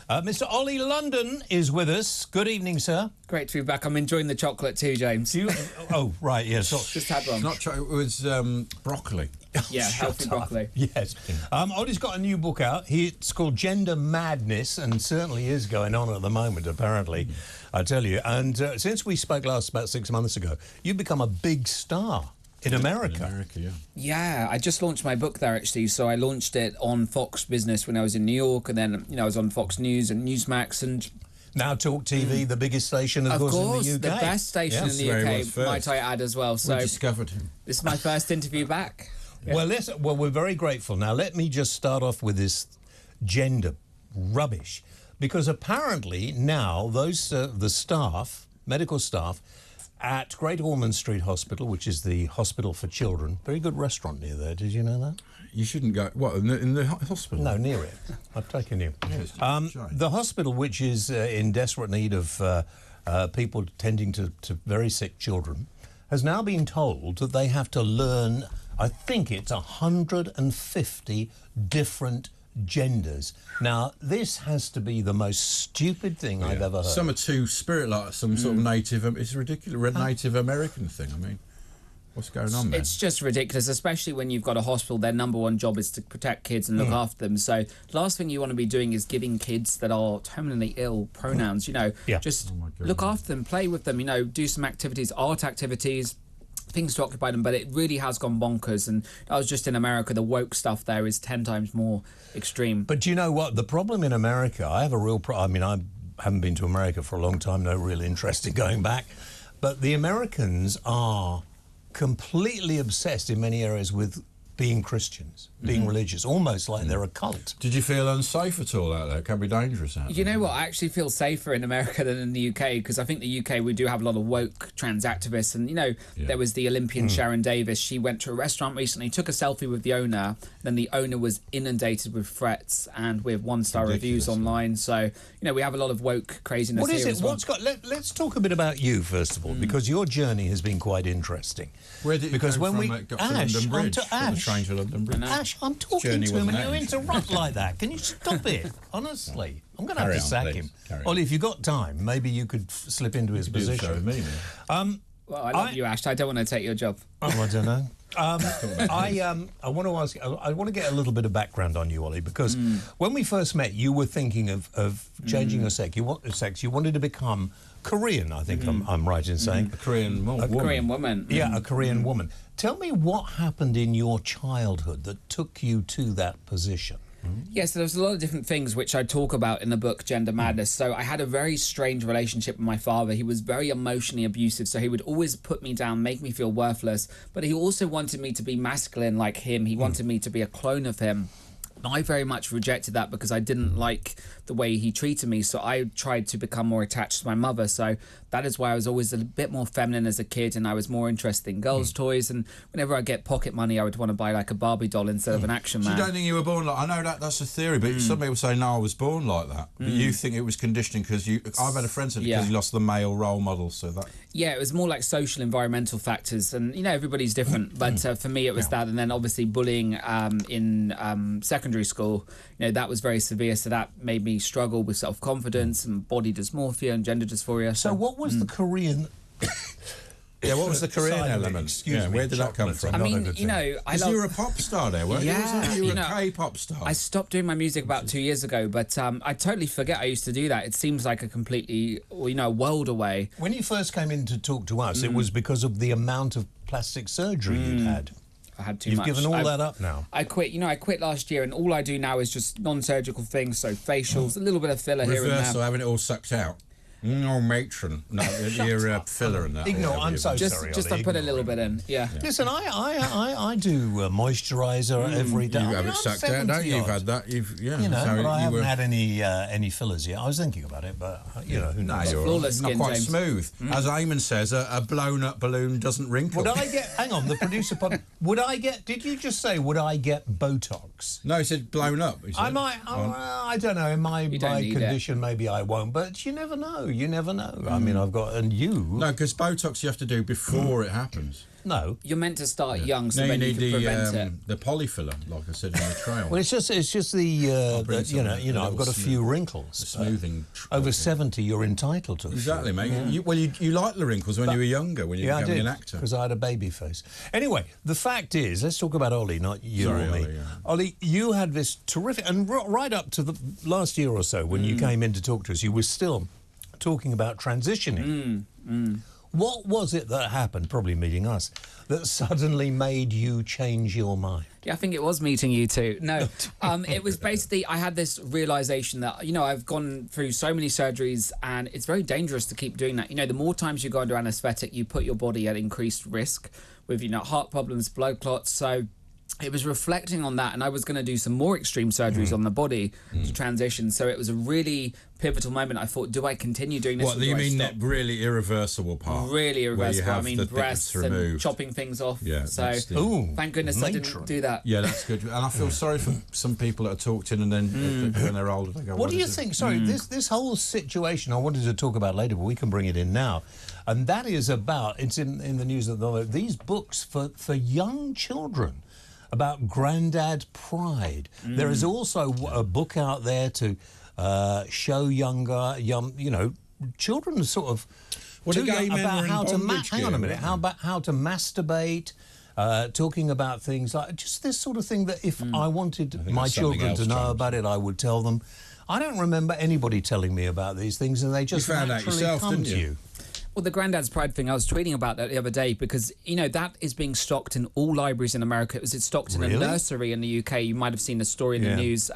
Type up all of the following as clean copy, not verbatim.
Mr. Oli London is with us. Good evening, sir. Great to be back. I'm enjoying the chocolate too, James. Oh, right, yes. Just had one. Not it was broccoli. Yeah, healthy broccoli. Yes. Oli's got a new book out. It's called Gender Madness, and certainly is going on at the moment, apparently, I tell you. And since we spoke last about 6 months ago, you've become a big star. In America? In America, yeah. Yeah, I just launched my book there, actually. So I launched it on Fox Business when I was in New York, and then, I was on Fox News and Newsmax, and... Now TalkTV, the biggest station, of course, in the UK. The best station in the UK, might I add as well. So we discovered him. This is my first interview back. Yeah. Well, we're very grateful. Now, let me just start off with this gender rubbish, because apparently now those the staff, medical staff, at Great Ormond Street Hospital, which is the hospital for children, very good restaurant near there. Did you know that? You shouldn't go. What, in the hospital? No, near it. I've taken you. The hospital, which is in desperate need of people tending to very sick children, has now been told that they have to learn, I think it's 150 different genders. Now, this has to be the most stupid thing I've ever heard. Some are too spirit like some sort of native. It's a ridiculous Native American thing. I mean, what's going on there? It's just ridiculous, especially when you've got a hospital. Their number one job is to protect kids and look after them. So the last thing you want to be doing is giving kids that are terminally ill pronouns. Just look after them, play with them. Do some activities, art activities, things to occupy them. But it really has gone bonkers. And I was just in America. The woke stuff there is 10 times more extreme. But do you know what? The problem in America, I have a real problem. I mean, I haven't been to America for a long time, no real interest in going back. But the Americans are completely obsessed in many areas with being Christians, being religious, almost like they're a cult. Did you feel unsafe at all out there? It can be dangerous out there. You know what? I actually feel safer in America than in the UK, because I think the UK, we do have a lot of woke trans activists. And, there was the Olympian Sharon Davis. She went to a restaurant recently, took a selfie with the owner. Then the owner was inundated with threats and with one-star reviews online. So, we have a lot of woke craziness. What is here it? as well. What's got? Let's talk a bit about you first of all, because your journey has been quite interesting. Where did you go from? Got to London Bridge, train to London Bridge. Ash, I'm talking to him and you interrupt like that. Can you stop it? Honestly, I'm going to have to sack him. Ollie, if you've got time, maybe you could slip into his position. Well, I love you, Ash. I don't want to take your job. Oh, I don't know. I want to ask. I want to get a little bit of background on you, Ollie, because when we first met, you were thinking of changing your sex. You wanted to become Korean. I think I'm right in saying a Korean woman. Korean woman. Yeah, a Korean woman. Tell me what happened in your childhood that took you to that position. Yes, there was a lot of different things which I talk about in the book Gender Madness. So I had a very strange relationship with my father. He was very emotionally abusive, so he would always put me down, make me feel worthless, but he also wanted me to be masculine like him. He wanted me to be a clone of him. I very much rejected that because I didn't like the way he treated me, so I tried to become more attached to my mother. So that is why I was always a bit more feminine as a kid, and I was more interested in girls' toys, and whenever I get pocket money I would want to buy like a Barbie doll instead of an action man. So you don't think you were born like... I know that's a theory, but some people say, no, I was born like that. But you think it was conditioning because you... I've had a friend said because you lost the male role model, so that... Yeah, it was more like social environmental factors, and everybody's different, but for me it was that, and then obviously bullying in secondary school, that was very severe, so that made me struggle with self-confidence and body dysmorphia and gender dysphoria. So what was the Korean... Yeah, what was the Korean element? Excuse me, where did that come from? I mean, you were a pop star there, weren't you? You were a K-pop star. I stopped doing my music about 2 years ago, but I totally forget I used to do that. It seems like a completely, a world away. When you first came in to talk to us, it was because of the amount of plastic surgery you'd had. I had too much. You've given all that up now. I quit. I quit last year, and all I do now is just non-surgical things, so facials, a little bit of filler here and there. Reversal, having it all sucked out. No, matron. No, you're filler and that. Ignore, I'm so sorry. Just I put a little bit in. Yeah. Listen, I do moisturiser every day. You have it sucked out, don't you? You've had that. But I haven't had any fillers yet. I was thinking about it, but who knows? You're flawless not skin, quite James. smooth. As Eamon says, a blown up balloon doesn't wrinkle. Would I get? Hang on, the producer. Did you just say would I get Botox? No, he said blown up. I might. I don't know. In my condition, maybe I won't. But you never know. You never know. I mean, I've got... And you... No, because Botox you have to do before it happens. No. You're meant to start young, so then you can prevent it. The polyfiller, like I said in the trail. Well, it's just the you know, I've got a few wrinkles. Smoothing. Over 70, you're entitled to. Exactly, mate. Yeah. You liked the wrinkles when you were younger, when you were becoming an actor. Because I had a baby face. Anyway, the fact is, let's talk about Oli, not you or me. Ollie, you had this terrific, and right up to the last year or so, when you came in to talk to us, you were still talking about transitioning. What was it that happened, probably meeting us, that suddenly made you change your mind? Yeah, I think it was meeting you too. No, it was basically, I had this realisation that, you know, I've gone through so many surgeries and it's very dangerous to keep doing that. You know, the more times you go under anaesthetic, you put your body at increased risk with, you know, heart problems, blood clots. So it was reflecting on that, and I was going to do some more extreme surgeries on the body to transition. So it was a really pivotal moment. I thought, do I continue doing this? What, do you mean that really irreversible part? Really irreversible. I mean, the breasts and chopping things off. Yeah. So thank goodness I didn't do that. Yeah, that's good. And I feel sorry for some people that are talked in and then when they're older they go, what do you think? Sorry, this whole situation I wanted to talk about later, but we can bring it in now. And that is about, it's in the news at the moment, these books for young children about grandad pride. There is also a book out there to show young, you know, children sort of about how to hang on a minute, how to masturbate, talking about things like just this sort of thing that if I wanted my children to know about it, I would tell them. I don't remember anybody telling me about these things, and they just naturally come to you. Well, the Grandad's Pride thing, I was tweeting about that the other day because, you know, that is being stocked in all libraries in America. It's stocked in a nursery in the UK. You might have seen the story in the news.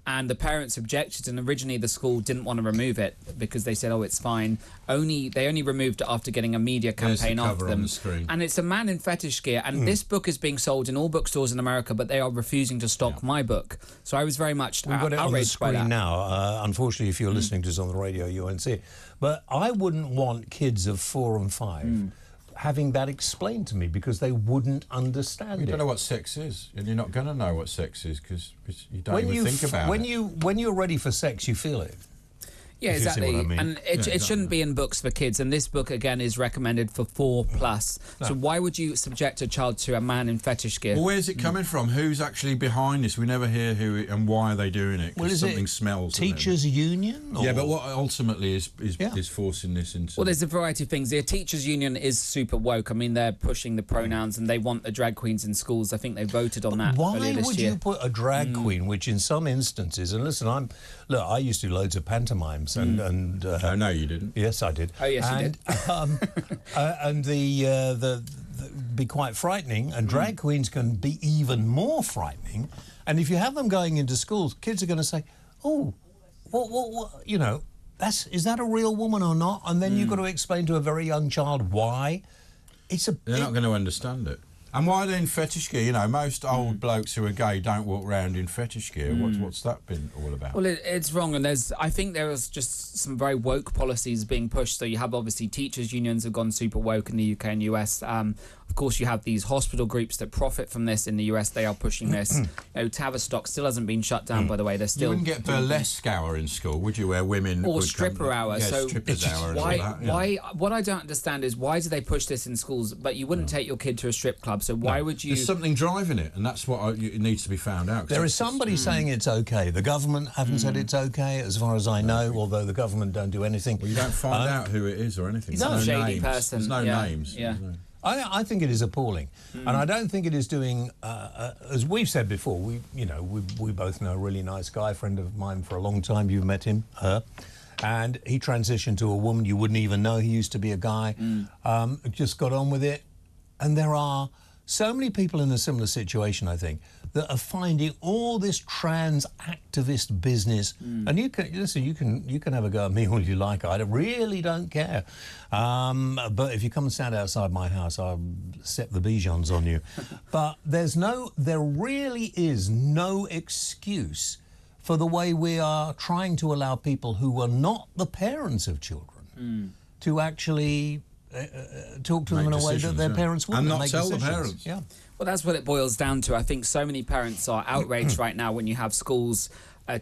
And the parents objected, and originally the school didn't want to remove it because they said, oh, it's fine. They only removed it after getting a media campaign after them. And it's a man in fetish gear, and this book is being sold in all bookstores in America, but they are refusing to stock my book. So I was very much outraged by that. We've got it on the screen now. Unfortunately, if you're listening to us on the radio, you won't see it. But I wouldn't want kids of 4 and 5 having that explained to me because they wouldn't understand it. You don't know what sex is, and you're not going to know what sex is because you don't even think about it. When you're ready for sex, you feel it. Yeah, exactly. I mean. And it shouldn't be in books for kids. And this book, again, is recommended for 4+. No. So why would you subject a child to a man in fetish gear? Well, where's it coming from? Who's actually behind this? We never hear who and why are they doing it. Well, is something it smells. Teachers' union? Or? Yeah, but what ultimately is forcing this into... Well, there's a variety of things. The teachers' union is super woke. I mean, they're pushing the pronouns and they want the drag queens in schools. I think they voted on that earlier this year. Why would you put a drag queen, which in some instances... And listen, I used to do loads of pantomimes and oh, no, you didn't. Yes, I did. Oh, yes, you did. And the be quite frightening, and drag queens can be even more frightening. And if you have them going into schools, kids are going to say, "Oh, what? You know, is that a real woman or not?" And then you've got to explain to a very young child why. They're not going to understand it. And why then fetish gear? You know, most old blokes who are gay don't walk around in fetish gear. What's that been all about? Well, it's wrong, and I think there was just some very woke policies being pushed. So you have obviously teachers' unions have gone super woke in the UK and US. Of course, you have these hospital groups that profit from this in the US. They are pushing this. You know, Tavistock still hasn't been shut down, by the way. They're still. You wouldn't get burlesque hour in school, would you? Where women or stripper hour. Yeah, so strippers hour. Why? What I don't understand is why do they push this in schools, but you wouldn't take your kid to a strip club? So why would you? There's something driving it, and that's what it needs to be found out. There is somebody saying it's okay. The government haven't said it's okay, as far as I know. Although the government don't do anything. Well, you don't find out who it is or anything. He's a shady person. There's no names. Yeah. I think it is appalling, and I don't think it is doing. As we've said before, we both know a really nice guy, friend of mine for a long time. You've met him, her, and he transitioned to a woman. You wouldn't even know he used to be a guy. Just got on with it, and there are so many people in a similar situation, I think, that are finding all this trans activist business. And you can have a go at me all you like. I really don't care. But if you come and stand outside my house, I'll set the Bijons on you. But there really is no excuse for the way we are trying to allow people who are not the parents of children to actually talk to them in a way that their parents wouldn't. And not tell the parents. Yeah. Well, that's what it boils down to. I think so many parents are outraged right now when you have schools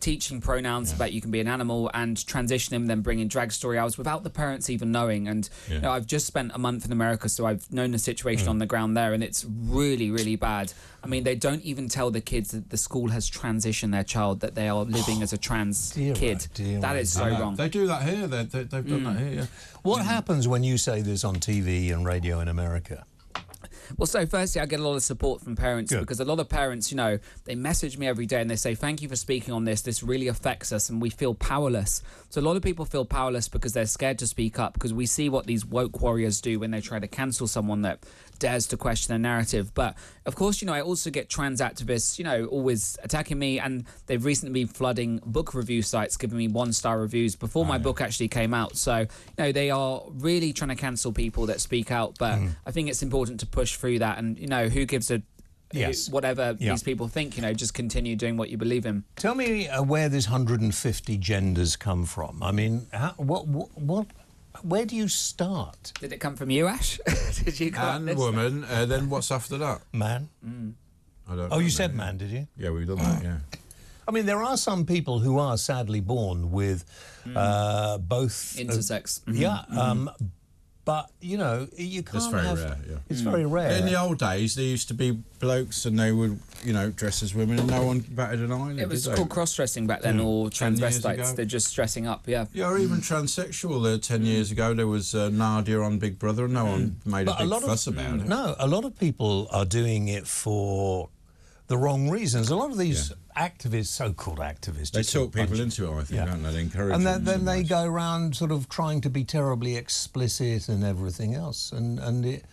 teaching pronouns about you can be an animal, and transitioning them, bringing drag story hours without the parents even knowing. And you know, I've just spent a month in America, so I've known the situation on the ground there, and it's really, really bad. I mean, they don't even tell the kids that the school has transitioned their child, that they are living as a trans kid. That is so wrong. They do that here. They've done that here. Yeah. What happens when you say this on TV and radio in America? Well, so firstly, I get a lot of support from parents because a lot of parents, you know, they message me every day and they say, thank you for speaking on this. This really affects us and we feel powerless. So a lot of people feel powerless because they're scared to speak up, because we see what these woke warriors do when they try to cancel someone that dares to question their narrative. But of course, you know, I also get trans activists, you know, always attacking me, and they've recently been flooding book review sites, giving me 1-star reviews before my book actually came out. So, you know, they are really trying to cancel people that speak out. But I think it's important to push through that, and you know, who gives a whatever these people think, you know, just continue doing what you believe in. Tell me where this 150 genders come from. I mean, where do you start? Did it come from you, Ash? Did you come and woman, then what's after that? Man? I don't know, you said man, did you? Yeah, we've done that, yeah. I mean, there are some people who are sadly born with both... intersex. But, you know, you can't It's very rare, It's very rare. In the old days, there used to be blokes and they would, you know, dress as women and no one batted an eyelid. It was called cross-dressing back then, or transvestites. They're just dressing up, Yeah, or even transsexual. 10 years ago, there was Nadia on Big Brother and no one made a big fuss about it. No, a lot of people are doing it for the wrong reasons. A lot of these activists, so-called activists, they talk people into it, I think, don't they? They encourage them. And then they go around sort of trying to be terribly explicit and everything else, and it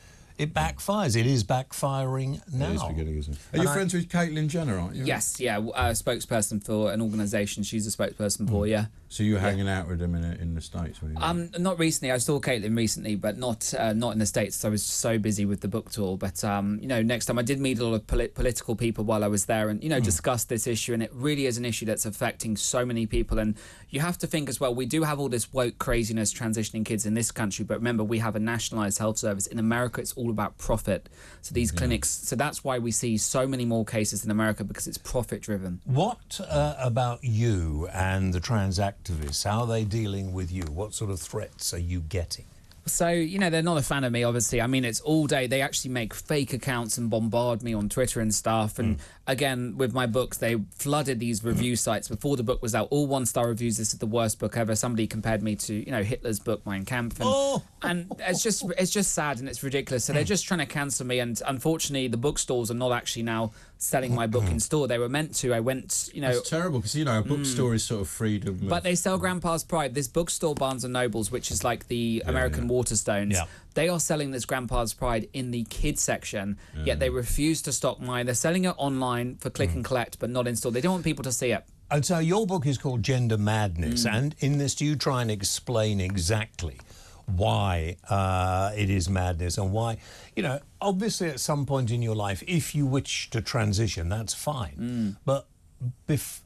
backfires. It is backfiring now. It is beginning, isn't it? Are you friends with Caitlyn Jenner, aren't you? Yes, a spokesperson for an organisation. She's a spokesperson for, So you're hanging out with them in the States? Not recently. I saw Caitlyn recently, but not in the States. So I was so busy with the book tour. But you know, next time I did meet a lot of political people while I was there, and you know, discuss this issue. And it really is an issue that's affecting so many people. And you have to think as well, we do have all this woke craziness transitioning kids in this country, but remember, we have a nationalised health service. In America, it's all about profit. So these clinics, so that's why we see so many more cases in America, because it's profit driven. What about you and the trans activists? How are they dealing with you? What sort of threats are you getting? So, you know, they're not a fan of me, obviously. I mean, it's all day. They actually make fake accounts and bombard me on Twitter and stuff. And again, with my books, they flooded these review sites before the book was out. All 1-star reviews. This is the worst book ever. Somebody compared me to, you know, Hitler's book, Mein Kampf. And it's just sad and it's ridiculous. So they're just trying to cancel me. And unfortunately, the bookstores are not actually now selling my book in store. They were meant to. I went, you know... It's terrible, because, you know, a bookstore is sort of freedom. But they sell Grandpa's Pride. This bookstore, Barnes & Nobles, which is like the American Waterstones, they are selling this Grandpa's Pride in the kids section, yet they refuse to stock mine. They're selling it online for click and collect, but not in store. They don't want people to see it. And so your book is called Gender Madness, and in this do you try and explain exactly why it is madness, and why, you know, obviously at some point in your life, if you wish to transition, that's fine. But,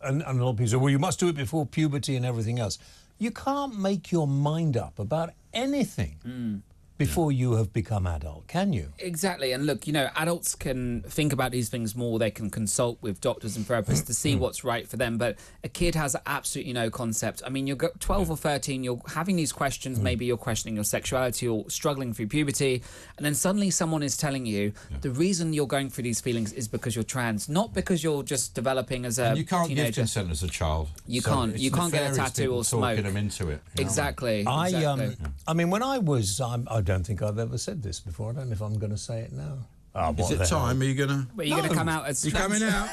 and a lot of people say, well, you must do it before puberty and everything else. You can't make your mind up about anything before you have become adult, can you? Exactly. And look, you know, adults can think about these things more. They can consult with doctors and therapists to see what's right for them. But a kid has absolutely no concept. I mean, you're 12 or 13, you're having these questions. Maybe you're questioning your sexuality or struggling through puberty. And then suddenly someone is telling you the reason you're going through these feelings is because you're trans, not because you're just developing as a teenager. And you can't give consent as a child. You can't get a tattoo or smoke. Talking them into it. Exactly. I mean, when I was... I don't think I've ever said this before. I don't know if I'm going to say it now. Is it time? Are you going to... Are you going to come out as... You coming out?